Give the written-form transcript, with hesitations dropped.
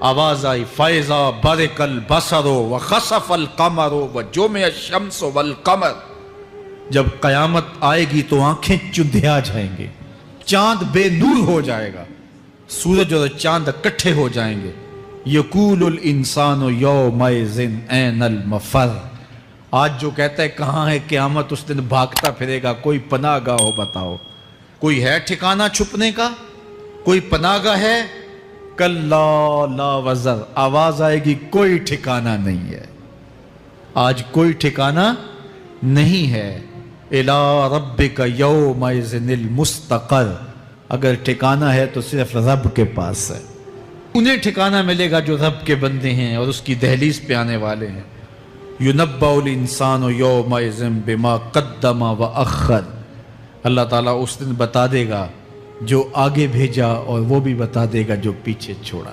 آواز آئی فَإِذَا بَرِقَ الْبَصَرُ وَخَسَفَ الْقَمَرُ وَجُمِعَ الشَّمْسُ وَالْقَمَرُ، جب قیامت آئے گی تو آنکھیں چندھیا جائیں گے، چاند بے نور ہو جائے گا، سورج اور چاند اکٹھے ہو جائیں گے۔ یقول الانسان یومئذ این المفر، آج جو کہتا ہے کہاں ہے قیامت، اس دن بھاگتا پھرے گا۔ کوئی پناہ گاہ ہو بتاؤ، کوئی ہے ٹھکانہ چھپنے کا، کوئی پناہ گاہ ہے؟ کلا لا وزر، آواز آئے گی کوئی ٹھکانہ نہیں ہے، آج کوئی ٹھکانہ نہیں ہے۔ الی ربک یومئذ المستقر، اگر ٹھکانہ ہے تو صرف رب کے پاس ہے، انہیں ٹھکانہ ملے گا جو رب کے بندے ہیں اور اس کی دہلیز پہ آنے والے ہیں۔ ینبأ الانسان یومئذ بما قدم واخر، اللہ تعالیٰ اس دن بتا دے گا جو آگے بھیجا اور وہ بھی بتا دے گا جو پیچھے چھوڑا۔